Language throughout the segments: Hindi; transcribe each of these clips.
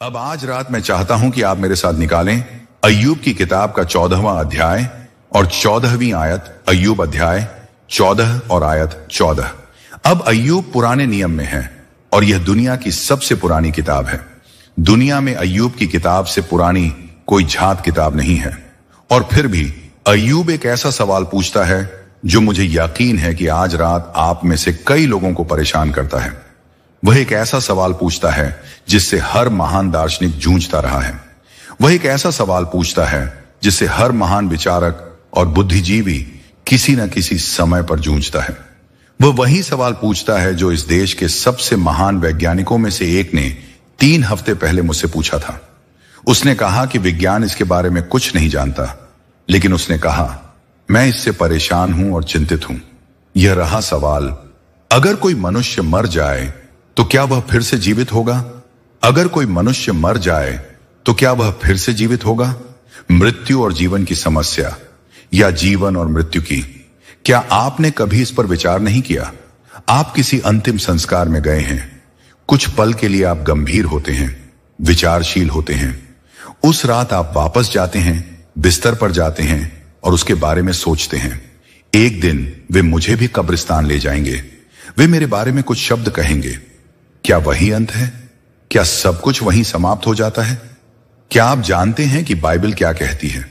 अब आज रात मैं चाहता हूं कि आप मेरे साथ निकालें अय्यूब की किताब का 14वां अध्याय और 14वीं आयत। अय्यूब अध्याय 14 और आयत 14। अब अय्यूब पुराने नियम में है और यह दुनिया की सबसे पुरानी किताब है। दुनिया में अय्यूब की किताब से पुरानी कोई झात किताब नहीं है। और फिर भी अय्यूब एक ऐसा सवाल पूछता है जो मुझे यकीन है कि आज रात आप में से कई लोगों को परेशान करता है। वह एक ऐसा सवाल पूछता है जिससे हर महान दार्शनिक जूझता रहा है। वह एक ऐसा सवाल पूछता है जिससे हर महान विचारक और बुद्धिजीवी किसी न किसी समय पर जूझता है। वह वही सवाल पूछता है जो इस देश के सबसे महान वैज्ञानिकों में से एक ने 3 हफ्ते पहले मुझसे पूछा था। उसने कहा कि विज्ञान इसके बारे में कुछ नहीं जानता, लेकिन उसने कहा मैं इससे परेशान हूं और चिंतित हूं। यह रहा सवाल, अगर कोई मनुष्य मर जाए तो क्या वह फिर से जीवित होगा? अगर कोई मनुष्य मर जाए तो क्या वह फिर से जीवित होगा? मृत्यु और जीवन की समस्या या जीवन और मृत्यु की, क्या आपने कभी इस पर विचार नहीं किया? आप किसी अंतिम संस्कार में गए हैं। कुछ पल के लिए आप गंभीर होते हैं, विचारशील होते हैं। उस रात आप वापस जाते हैं, बिस्तर पर जाते हैं और उसके बारे में सोचते हैं। एक दिन वे मुझे भी कब्रिस्तान ले जाएंगे। वे मेरे बारे में कुछ शब्द कहेंगे। क्या वही अंत है? क्या सब कुछ वहीं समाप्त हो जाता है? क्या आप जानते हैं कि बाइबल क्या कहती है?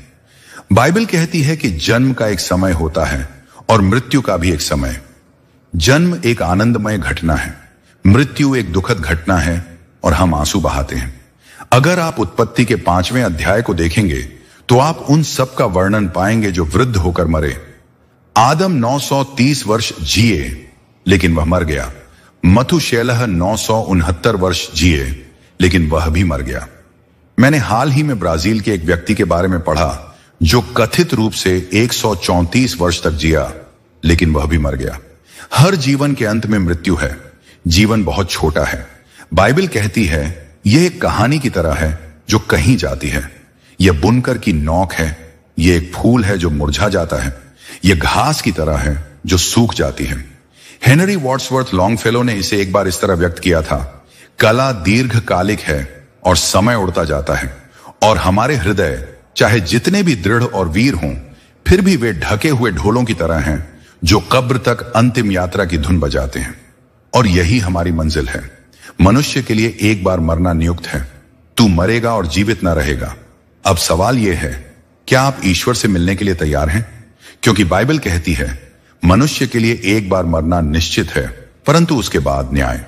बाइबल कहती है कि जन्म का एक समय होता है और मृत्यु का भी एक समय। जन्म एक आनंदमय घटना है, मृत्यु एक दुखद घटना है और हम आंसू बहाते हैं। अगर आप उत्पत्ति के 5वें अध्याय को देखेंगे तो आप उन सब का वर्णन पाएंगे जो वृद्ध होकर मरे। आदम 930 वर्ष जिए लेकिन वह मर गया। मथुशेलह 969 वर्ष जिए लेकिन वह भी मर गया। मैंने हाल ही में ब्राजील के एक व्यक्ति के बारे में पढ़ा जो कथित रूप से 134 वर्ष तक जिया लेकिन वह भी मर गया। हर जीवन के अंत में मृत्यु है। जीवन बहुत छोटा है। बाइबल कहती है यह एक कहानी की तरह है जो कहीं जाती है। यह बुनकर की नोक है। यह एक फूल है जो मुरझा जाता है। यह घास की तरह है जो सूख जाती है। हेनरी वॉर्ड्सवर्थ लॉन्गफेलो ने इसे एक बार इस तरह व्यक्त किया था, कला दीर्घकालिक है और समय उड़ता जाता है और हमारे हृदय चाहे जितने भी दृढ़ और वीर हों, फिर भी वे ढके हुए ढोलों की तरह हैं जो कब्र तक अंतिम यात्रा की धुन बजाते हैं। और यही हमारी मंजिल है। मनुष्य के लिए एक बार मरना नियुक्त है। तू मरेगा और जीवित न रहेगा। अब सवाल यह है, क्या आप ईश्वर से मिलने के लिए तैयार हैं? क्योंकि बाइबल कहती है मनुष्य के लिए एक बार मरना निश्चित है, परंतु उसके बाद न्याय।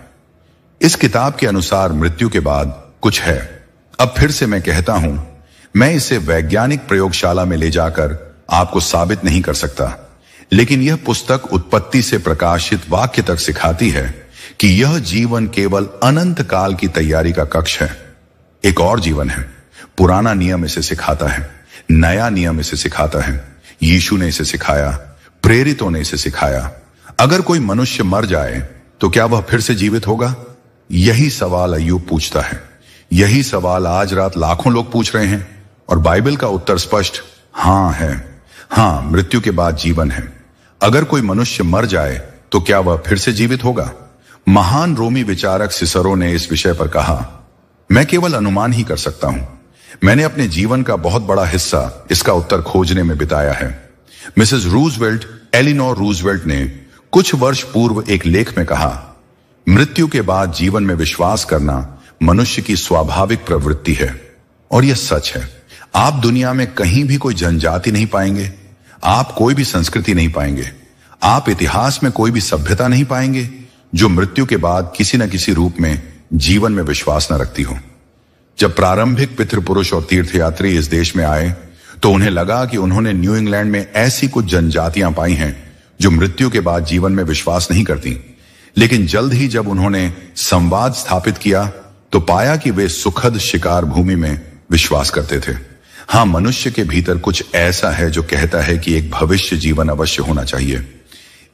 इस किताब के अनुसार मृत्यु के बाद कुछ है। अब फिर से मैं कहता हूं, मैं इसे वैज्ञानिक प्रयोगशाला में ले जाकर आपको साबित नहीं कर सकता, लेकिन यह पुस्तक उत्पत्ति से प्रकाशित वाक्य तक सिखाती है कि यह जीवन केवल अनंत काल की तैयारी का कक्ष है। एक और जीवन है। पुराना नियम इसे सिखाता है, नया नियम इसे सिखाता है। यीशु ने इसे सिखाया, प्रेरितों ने इसे सिखाया। अगर कोई मनुष्य मर जाए तो क्या वह फिर से जीवित होगा? यही सवाल अय्यूब पूछता है। यही सवाल आज रात लाखों लोग पूछ रहे हैं और बाइबल का उत्तर स्पष्ट हां है। हां, मृत्यु के बाद जीवन है। अगर कोई मनुष्य मर जाए तो क्या वह फिर से जीवित होगा? महान रोमी विचारक सिसरो ने इस विषय पर कहा, मैं केवल अनुमान ही कर सकता हूं। मैंने अपने जीवन का बहुत बड़ा हिस्सा इसका उत्तर खोजने में बिताया है। मिसेस रूजवेल्ट, एलिनोर रूजवेल्ट ने कुछ वर्ष पूर्व एक लेख में कहा, मृत्यु के बाद जीवन में विश्वास करना मनुष्य की स्वाभाविक प्रवृत्ति है। और यह सच है। आप दुनिया में कहीं भी कोई जनजाति नहीं पाएंगे। आप कोई भी संस्कृति नहीं पाएंगे। आप इतिहास में कोई भी सभ्यता नहीं पाएंगे जो मृत्यु के बाद किसी न किसी रूप में जीवन में विश्वास न रखती हो। जब प्रारंभिक पितृपुरुष और तीर्थयात्री इस देश में आए तो उन्हें लगा कि उन्होंने न्यू इंग्लैंड में ऐसी कुछ जनजातियां पाई हैं जो मृत्यु के बाद जीवन में विश्वास नहीं करती। लेकिन जल्द ही जब उन्होंने संवाद स्थापित किया तो पाया कि वे सुखद शिकार भूमि में विश्वास करते थे। हां, मनुष्य के भीतर कुछ ऐसा है जो कहता है कि एक भविष्य जीवन अवश्य होना चाहिए।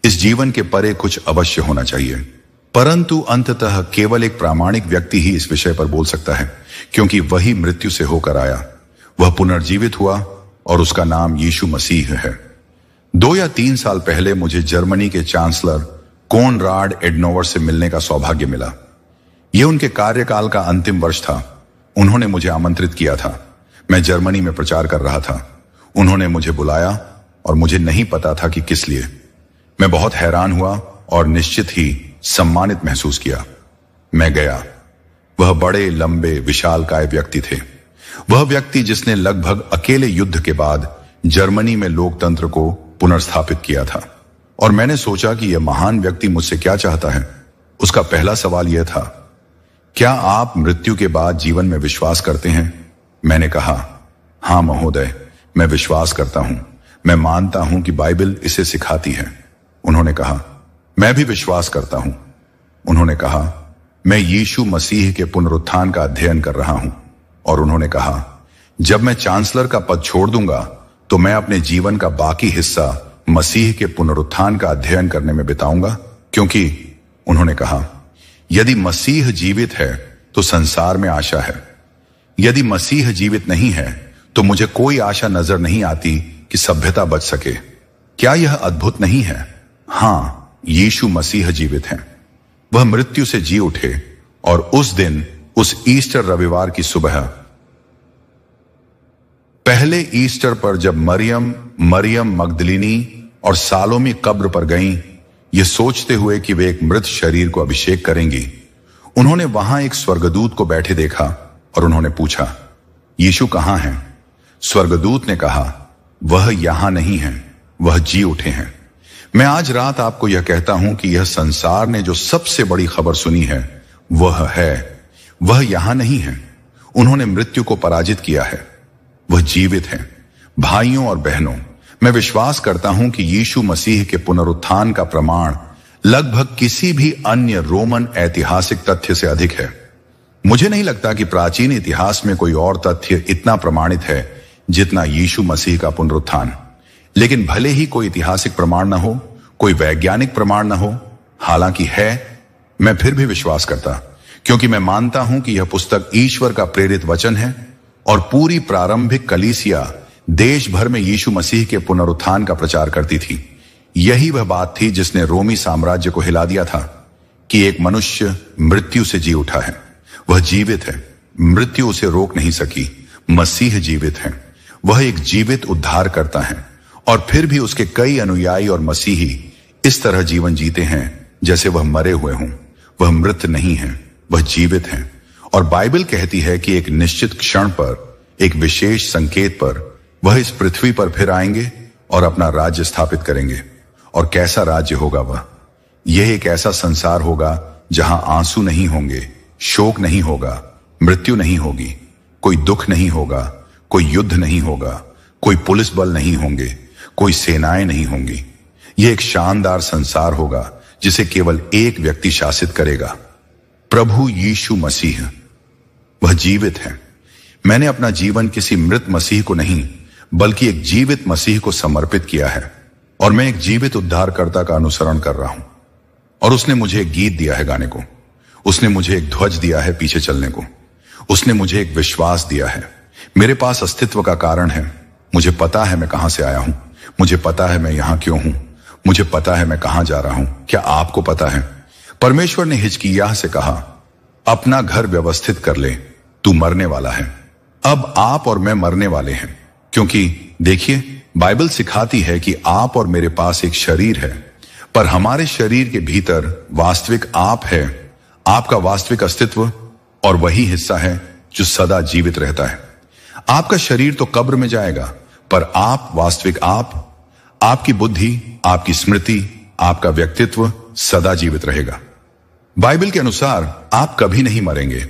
इस जीवन के परे कुछ अवश्य होना चाहिए, परंतु अंततः केवल एक प्रामाणिक व्यक्ति ही इस विषय पर बोल सकता है, क्योंकि वही मृत्यु से होकर आया। वह पुनर्जीवित हुआ और उसका नाम यीशु मसीह है। 2 या 3 साल पहले मुझे जर्मनी के चांसलर कोनराड एडेनोवर से मिलने का सौभाग्य मिला। यह उनके कार्यकाल का अंतिम वर्ष था। उन्होंने मुझे आमंत्रित किया था। मैं जर्मनी में प्रचार कर रहा था। उन्होंने मुझे बुलाया और मुझे नहीं पता था कि किस लिए। मैं बहुत हैरान हुआ और निश्चित ही सम्मानित महसूस किया। मैं गया। वह बड़े लंबे विशालकाय व्यक्ति थे। वह व्यक्ति जिसने लगभग अकेले युद्ध के बाद जर्मनी में लोकतंत्र को पुनर्स्थापित किया था। और मैंने सोचा कि यह महान व्यक्ति मुझसे क्या चाहता है। उसका पहला सवाल यह था, क्या आप मृत्यु के बाद जीवन में विश्वास करते हैं? मैंने कहा, हां महोदय, मैं विश्वास करता हूं। मैं मानता हूं कि बाइबल इसे सिखाती है। उन्होंने कहा, मैं भी विश्वास करता हूं। उन्होंने कहा, मैं यीशु मसीह के पुनरुत्थान का अध्ययन कर रहा हूं। और उन्होंने कहा, जब मैं चांसलर का पद छोड़ दूंगा तो मैं अपने जीवन का बाकी हिस्सा मसीह के पुनरुत्थान का अध्ययन करने में बिताऊंगा, क्योंकि उन्होंने कहा, यदि मसीह जीवित है तो संसार में आशा है। यदि मसीह जीवित नहीं है तो मुझे कोई आशा नजर नहीं आती कि सभ्यता बच सके। क्या यह अद्भुत नहीं है? हां, यीशु मसीह जीवित हैं। वह मृत्यु से जी उठे और उस दिन, उस ईस्टर रविवार की सुबह, पहले ईस्टर पर जब मरियम मगदलिनी और सालोमी कब्र पर गईं, ये सोचते हुए कि वे एक मृत शरीर को अभिषेक करेंगी, उन्होंने वहां एक स्वर्गदूत को बैठे देखा और उन्होंने पूछा, यीशु कहां हैं? स्वर्गदूत ने कहा, वह यहां नहीं है, वह जी उठे हैं। मैं आज रात आपको यह कहता हूं कि यह संसार ने जो सबसे बड़ी खबर सुनी है वह यहां नहीं है। उन्होंने मृत्यु को पराजित किया है। वह जीवित हैं। भाइयों और बहनों, मैं विश्वास करता हूं कि यीशु मसीह के पुनरुत्थान का प्रमाण लगभग किसी भी अन्य रोमन ऐतिहासिक तथ्य से अधिक है। मुझे नहीं लगता कि प्राचीन इतिहास में कोई और तथ्य इतना प्रमाणित है जितना यीशु मसीह का पुनरुत्थान। लेकिन भले ही कोई ऐतिहासिक प्रमाण न हो, कोई वैज्ञानिक प्रमाण न हो, हालांकि है, मैं फिर भी विश्वास करता, क्योंकि मैं मानता हूं कि यह पुस्तक ईश्वर का प्रेरित वचन है और पूरी प्रारंभिक कलीसिया देश भर में यीशु मसीह के पुनरुत्थान का प्रचार करती थी। यही वह बात थी जिसने रोमी साम्राज्य को हिला दिया था कि एक मनुष्य मृत्यु से जी उठा है। वह जीवित है। मृत्यु उसे रोक नहीं सकी। मसीह जीवित है। वह एक जीवित उद्धार करता है और फिर भी उसके कई अनुयायी और मसीही इस तरह जीवन जीते हैं जैसे वह मरे हुए हों। वह मृत नहीं है, वह जीवित है। और बाइबल कहती है कि एक निश्चित क्षण पर, एक विशेष संकेत पर वह इस पृथ्वी पर फिर आएंगे और अपना राज्य स्थापित करेंगे। और कैसा राज्य होगा वह? यह एक ऐसा संसार होगा जहां आंसू नहीं होंगे, शोक नहीं होगा, मृत्यु नहीं होगी, कोई दुख नहीं होगा, कोई युद्ध नहीं होगा, कोई पुलिस बल नहीं होंगे, कोई सेनाएं नहीं होंगी। यह एक शानदार संसार होगा जिसे केवल एक व्यक्ति शासित करेगा, प्रभु यीशु मसीह। वह जीवित है। मैंने अपना जीवन किसी मृत मसीह को नहीं बल्कि एक जीवित मसीह को समर्पित किया है और मैं एक जीवित उद्धारकर्ता का अनुसरण कर रहा हूं। और उसने मुझे एक गीत दिया है गाने को, उसने मुझे एक ध्वज दिया है पीछे चलने को, उसने मुझे एक विश्वास दिया है। मेरे पास अस्तित्व का कारण है। मुझे पता है मैं कहां से आया हूं, मुझे पता है मैं यहां क्यों हूं, मुझे पता है मैं कहां जा रहा हूं। क्या आपको पता है? परमेश्वर ने हिजकिय्याह से कहा, अपना घर व्यवस्थित कर ले, तू मरने वाला है। अब आप और मैं मरने वाले हैं, क्योंकि देखिए, बाइबल सिखाती है कि आप और मेरे पास एक शरीर है, पर हमारे शरीर के भीतर वास्तविक आप है, आपका वास्तविक अस्तित्व, और वही हिस्सा है जो सदा जीवित रहता है। आपका शरीर तो कब्र में जाएगा, पर आप, वास्तविक आप, आपकी बुद्धि, आपकी स्मृति, आपका व्यक्तित्व सदा जीवित रहेगा। बाइबल के अनुसार आप कभी नहीं मरेंगे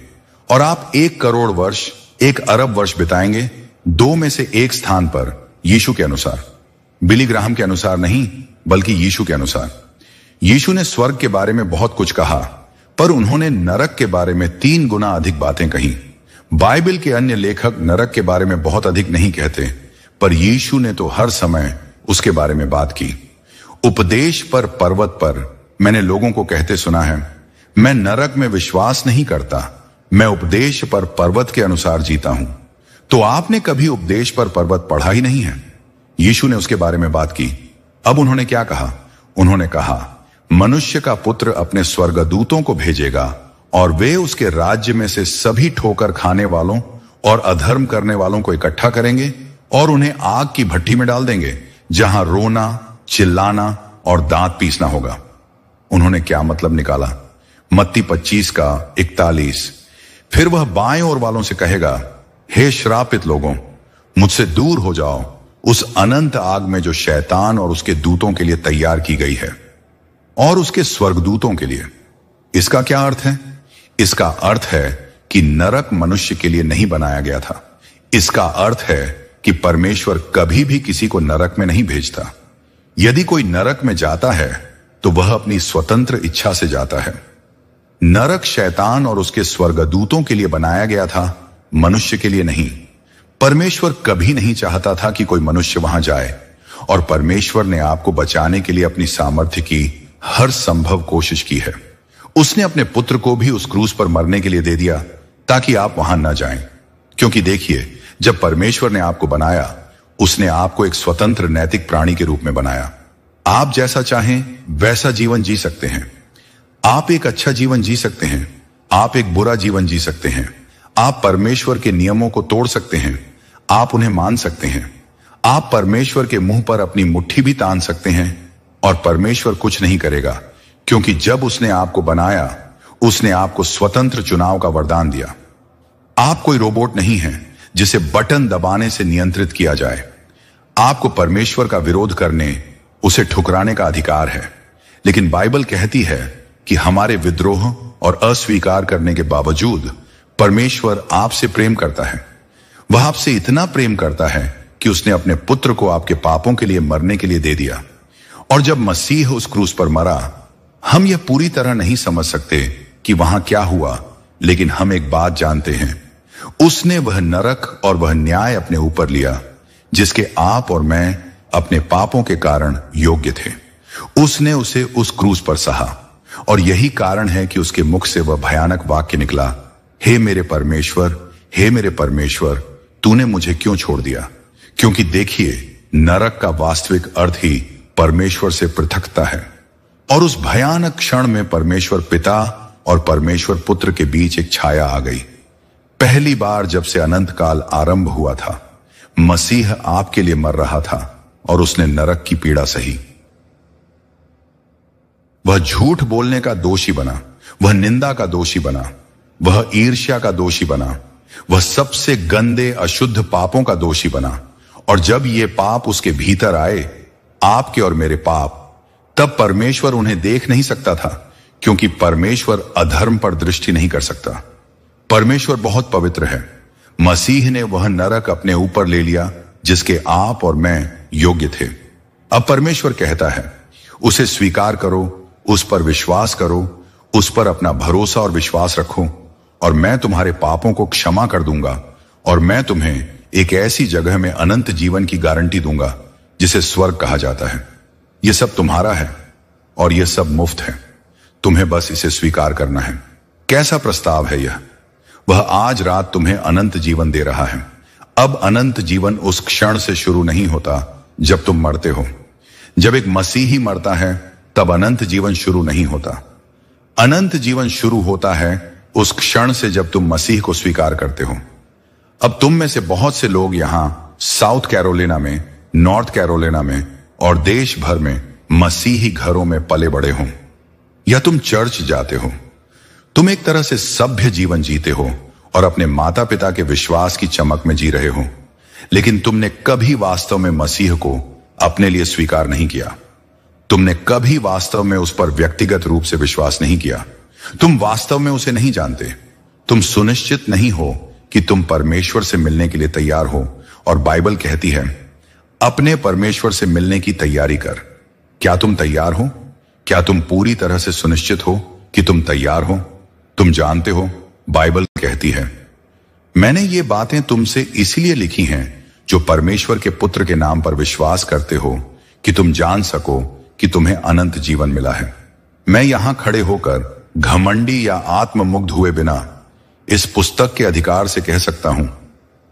और आप 1 करोड़ वर्ष, 1 अरब वर्ष बिताएंगे 2 में से 1 स्थान पर, यीशु के अनुसार। बिली ग्राहम के अनुसार नहीं, बल्कि यीशु के अनुसार। यीशु ने स्वर्ग के बारे में बहुत कुछ कहा, पर उन्होंने नरक के बारे में 3 गुना अधिक बातें कही। बाइबल के अन्य लेखक नरक के बारे में बहुत अधिक नहीं कहते, पर यीशु ने तो हर समय उसके बारे में बात की। उपदेश पर पर्वत पर मैंने लोगों को कहते सुना है, मैं नरक में विश्वास नहीं करता, मैं उपदेश पर पर्वत के अनुसार जीता हूं। तो आपने कभी उपदेश पर पर्वत पढ़ा ही नहीं है। यीशु ने उसके बारे में बात की। अब उन्होंने क्या कहा? उन्होंने कहा, मनुष्य का पुत्र अपने स्वर्गदूतों को भेजेगा और वे उसके राज्य में से सभी ठोकर खाने वालों और अधर्म करने वालों को इकट्ठा करेंगे और उन्हें आग की भट्ठी में डाल देंगे, जहां रोना, चिल्लाना और दांत पीसना होगा। उन्होंने क्या मतलब निकाला? मत्ती 25:41। फिर वह बाएं ओर वालों से कहेगा, हे श्रापित लोगों, मुझसे दूर हो जाओ उस अनंत आग में जो शैतान और उसके दूतों के लिए तैयार की गई है, और उसके स्वर्गदूतों के लिए। इसका क्या अर्थ है? इसका अर्थ है कि नरक मनुष्य के लिए नहीं बनाया गया था। इसका अर्थ है कि परमेश्वर कभी भी किसी को नरक में नहीं भेजता। यदि कोई नरक में जाता है तो वह अपनी स्वतंत्र इच्छा से जाता है। नरक शैतान और उसके स्वर्गदूतों के लिए बनाया गया था, मनुष्य के लिए नहीं। परमेश्वर कभी नहीं चाहता था कि कोई मनुष्य वहां जाए, और परमेश्वर ने आपको बचाने के लिए अपनी सामर्थ्य की हर संभव कोशिश की है। उसने अपने पुत्र को भी उस क्रूस पर मरने के लिए दे दिया ताकि आप वहां न जाएं। क्योंकि देखिए, जब परमेश्वर ने आपको बनाया, उसने आपको एक स्वतंत्र नैतिक प्राणी के रूप में बनाया। आप जैसा चाहें वैसा जीवन जी सकते हैं। आप एक अच्छा जीवन जी सकते हैं, आप एक बुरा जीवन जी सकते हैं। आप परमेश्वर के नियमों को तोड़ सकते हैं, आप उन्हें मान सकते हैं। आप परमेश्वर के मुंह पर अपनी मुट्ठी भी तान सकते हैं और परमेश्वर कुछ नहीं करेगा, क्योंकि जब उसने आपको बनाया, उसने आपको स्वतंत्र चुनाव का वरदान दिया। आप कोई रोबोट नहीं हैं जिसे बटन दबाने से नियंत्रित किया जाए। आपको परमेश्वर का विरोध करने, उसे ठुकराने का अधिकार है। लेकिन बाइबल कहती है कि हमारे विद्रोह और अस्वीकार करने के बावजूद परमेश्वर आपसे प्रेम करता है। वह आपसे इतना प्रेम करता है कि उसने अपने पुत्र को आपके पापों के लिए मरने के लिए दे दिया। और जब मसीह उस क्रूस पर मरा, हम यह पूरी तरह नहीं समझ सकते कि वहां क्या हुआ, लेकिन हम एक बात जानते हैं, उसने वह नरक और वह न्याय अपने ऊपर लिया जिसके आप और मैं अपने पापों के कारण योग्य थे। उसने उसे उस क्रूस पर सहा, और यही कारण है कि उसके मुख से वह भयानक वाक्य निकला, हे मेरे परमेश्वर, हे मेरे परमेश्वर, तूने मुझे क्यों छोड़ दिया? क्योंकि देखिए, नरक का वास्तविक अर्थ ही परमेश्वर से पृथकता है। और उस भयानक क्षण में परमेश्वर पिता और परमेश्वर पुत्र के बीच एक छाया आ गई। पहली बार जब से अनंत काल आरंभ हुआ था, मसीह आपके लिए मर रहा था और उसने नरक की पीड़ा सही। वह झूठ बोलने का दोषी बना, वह निंदा का दोषी बना, वह ईर्ष्या का दोषी बना, वह सबसे गंदे अशुद्ध पापों का दोषी बना। और जब ये पाप उसके भीतर आए, आपके और मेरे पाप, तब परमेश्वर उन्हें देख नहीं सकता था, क्योंकि परमेश्वर अधर्म पर दृष्टि नहीं कर सकता। परमेश्वर बहुत पवित्र है। मसीह ने वह नरक अपने ऊपर ले लिया जिसके आप और मैं योग्य थे। अब परमेश्वर कहता है, उसे स्वीकार करो, उस पर विश्वास करो, उस पर अपना भरोसा और विश्वास रखो, और मैं तुम्हारे पापों को क्षमा कर दूंगा, और मैं तुम्हें एक ऐसी जगह में अनंत जीवन की गारंटी दूंगा जिसे स्वर्ग कहा जाता है। यह सब तुम्हारा है और यह सब मुफ्त है। तुम्हें बस इसे स्वीकार करना है। कैसा प्रस्ताव है यह! वह आज रात तुम्हें अनंत जीवन दे रहा है। अब अनंत जीवन उस क्षण से शुरू नहीं होता जब तुम मरते हो। जब एक मसीही मरता है, तब अनंत जीवन शुरू नहीं होता। अनंत जीवन शुरू होता है उस क्षण से जब तुम मसीह को स्वीकार करते हो। अब तुम में से बहुत से लोग यहां साउथ कैरोलिना में, नॉर्थ कैरोलिना में और देश भर में मसीही घरों में पले बड़े हो, या तुम चर्च जाते हो। तुम एक तरह से सभ्य जीवन जीते हो और अपने माता पिता के विश्वास की चमक में जी रहे हो, लेकिन तुमने कभी वास्तव में मसीह को अपने लिए स्वीकार नहीं किया। तुमने कभी वास्तव में उस पर व्यक्तिगत रूप से विश्वास नहीं किया। तुम वास्तव में उसे नहीं जानते। तुम सुनिश्चित नहीं हो कि तुम परमेश्वर से मिलने के लिए तैयार हो, और बाइबल कहती है, अपने परमेश्वर से मिलने की तैयारी कर। क्या तुम तैयार हो? क्या तुम पूरी तरह से सुनिश्चित हो कि तुम तैयार हो? तुम जानते हो, बाइबल कहती है, मैंने ये बातें तुमसे इसलिए लिखी हैं जो परमेश्वर के पुत्र के नाम पर विश्वास करते हो, कि तुम जान सको कि तुम्हें अनंत जीवन मिला है। मैं यहां खड़े होकर घमंडी या आत्ममुग्ध हुए बिना इस पुस्तक के अधिकार से कह सकता हूं,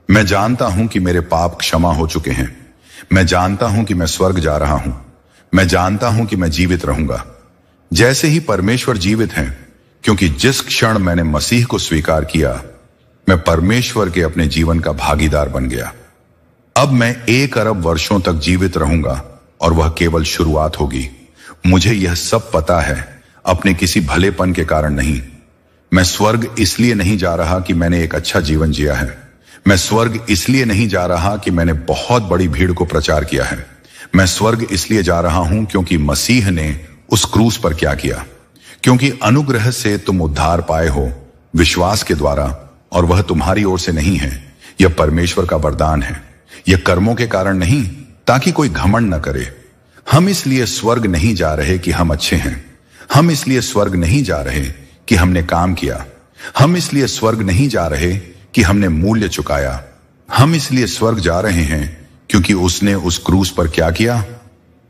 मैं जानता हूं कि मेरे पाप क्षमा हो चुके हैं। मैं जानता हूं कि मैं स्वर्ग जा रहा हूं। मैं जानता हूं कि मैं जीवित रहूंगा। जैसे ही परमेश्वर जीवित हैं, क्योंकि जिस क्षण मैंने मसीह को स्वीकार किया, मैं परमेश्वर के अपने जीवन का भागीदार बन गया। अब मैं 1 अरब वर्षों तक जीवित रहूंगा और वह केवल शुरुआत होगी। मुझे यह सब पता है, अपने किसी भलेपन के कारण नहीं। मैं स्वर्ग इसलिए नहीं जा रहा कि मैंने एक अच्छा जीवन जिया है। मैं स्वर्ग इसलिए नहीं जा रहा कि मैंने बहुत बड़ी भीड़ को प्रचार किया है। मैं स्वर्ग इसलिए जा रहा हूं क्योंकि मसीह ने उस क्रूस पर क्या किया। क्योंकि अनुग्रह से तुम उद्धार पाए हो विश्वास के द्वारा, और वह तुम्हारी ओर से नहीं है, यह परमेश्वर का वरदान है। यह कर्मों के कारण नहीं, ताकि कोई घमंड न करे। हम इसलिए स्वर्ग नहीं जा रहे कि हम अच्छे हैं। हम इसलिए स्वर्ग नहीं जा रहे कि हमने काम किया। हम इसलिए स्वर्ग नहीं जा रहे कि हमने मूल्य चुकाया। हम इसलिए स्वर्ग जा रहे हैं क्योंकि उसने उस क्रूस पर क्या किया,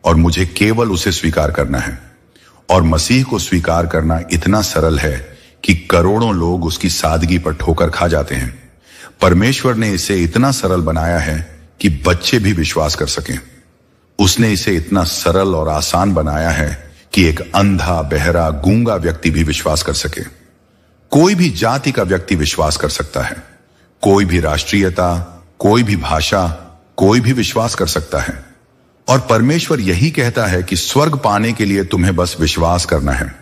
और मुझे केवल उसे स्वीकार करना है। और मसीह को स्वीकार करना इतना सरल है कि करोड़ों लोग उसकी सादगी पर ठोकर खा जाते हैं। परमेश्वर ने इसे इतना सरल बनाया है कि बच्चे भी विश्वास कर सकें। उसने इसे इतना सरल और आसान बनाया है कि एक अंधा, बहरा, गूंगा व्यक्ति भी विश्वास कर सके। कोई भी जाति का व्यक्ति विश्वास कर सकता है। कोई भी राष्ट्रीयता, कोई भी भाषा, कोई भी विश्वास कर सकता है। और परमेश्वर यही कहता है कि स्वर्ग पाने के लिए तुम्हें बस विश्वास करना है।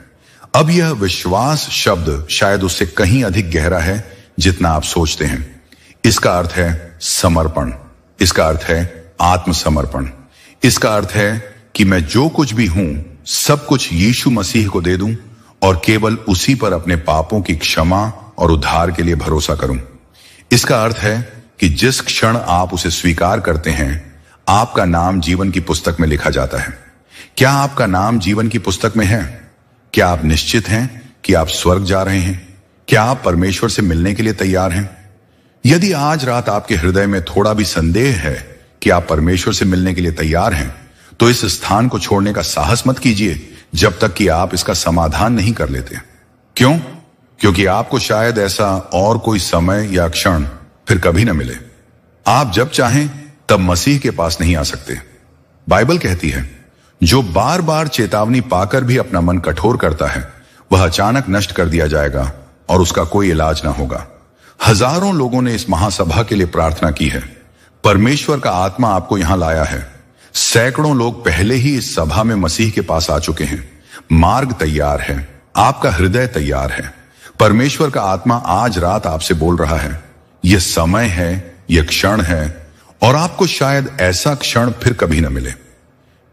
अब यह विश्वास शब्द शायद उससे कहीं अधिक गहरा है जितना आप सोचते हैं। इसका अर्थ है समर्पण। इसका अर्थ है आत्मसमर्पण। इसका अर्थ है कि मैं जो कुछ भी हूं, सब कुछ यीशु मसीह को दे दूं और केवल उसी पर अपने पापों की क्षमा और उद्धार के लिए भरोसा करूं। इसका अर्थ है कि जिस क्षण आप उसे स्वीकार करते हैं, आपका नाम जीवन की पुस्तक में लिखा जाता है। क्या आपका नाम जीवन की पुस्तक में है? क्या आप निश्चित हैं कि आप स्वर्ग जा रहे हैं? क्या आप परमेश्वर से मिलने के लिए तैयार हैं? यदि आज रात आपके हृदय में थोड़ा भी संदेह है कि आप परमेश्वर से मिलने के लिए तैयार हैं, तो इस स्थान को छोड़ने का साहस मत कीजिए जब तक कि आप इसका समाधान नहीं कर लेते। क्यों? क्योंकि आपको शायद ऐसा और कोई समय या क्षण फिर कभी न मिले। आप जब चाहें तब मसीह के पास नहीं आ सकते। बाइबल कहती है, जो बार बार चेतावनी पाकर भी अपना मन कठोर करता है, वह अचानक नष्ट कर दिया जाएगा और उसका कोई इलाज ना होगा। हजारों लोगों ने इस महासभा के लिए प्रार्थना की है। परमेश्वर का आत्मा आपको यहां लाया है। सैकड़ों लोग पहले ही इस सभा में मसीह के पास आ चुके हैं। मार्ग तैयार है, आपका हृदय तैयार है। परमेश्वर का आत्मा आज रात आपसे बोल रहा है। यह समय है, यह क्षण है, और आपको शायद ऐसा क्षण फिर कभी न मिले।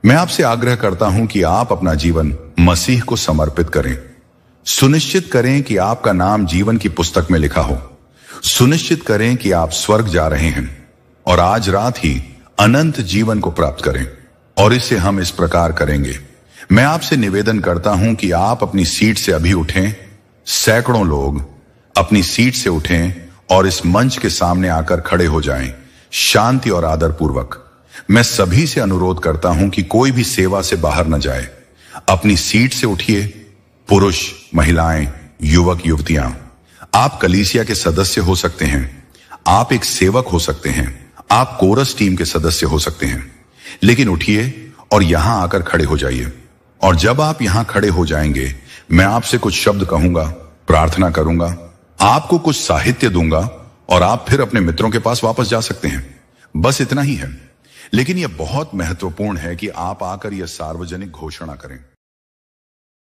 मैं आपसे आग्रह करता हूं कि आप अपना जीवन मसीह को समर्पित करें। सुनिश्चित करें कि आपका नाम जीवन की पुस्तक में लिखा हो। सुनिश्चित करें कि आप स्वर्ग जा रहे हैं और आज रात ही अनंत जीवन को प्राप्त करें। और इसे हम इस प्रकार करेंगे। मैं आपसे निवेदन करता हूं कि आप अपनी सीट से अभी उठें। सैकड़ों लोग अपनी सीट से उठें और इस मंच के सामने आकर खड़े हो जाएं, शांति और आदर पूर्वक। मैं सभी से अनुरोध करता हूं कि कोई भी सेवा से बाहर न जाए। अपनी सीट से उठिए। पुरुष, महिलाएं, युवक, युवतियां, आप कलीसिया के सदस्य हो सकते हैं। आप एक सेवक हो सकते हैं। आप कोरस टीम के सदस्य हो सकते हैं। लेकिन उठिए और यहां आकर खड़े हो जाइए। और जब आप यहां खड़े हो जाएंगे, मैं आपसे कुछ शब्द कहूंगा, प्रार्थना करूंगा, आपको कुछ साहित्य दूंगा और आप फिर अपने मित्रों के पास वापस जा सकते हैं। बस इतना ही है। लेकिन यह बहुत महत्वपूर्ण है कि आप आकर यह सार्वजनिक घोषणा करें।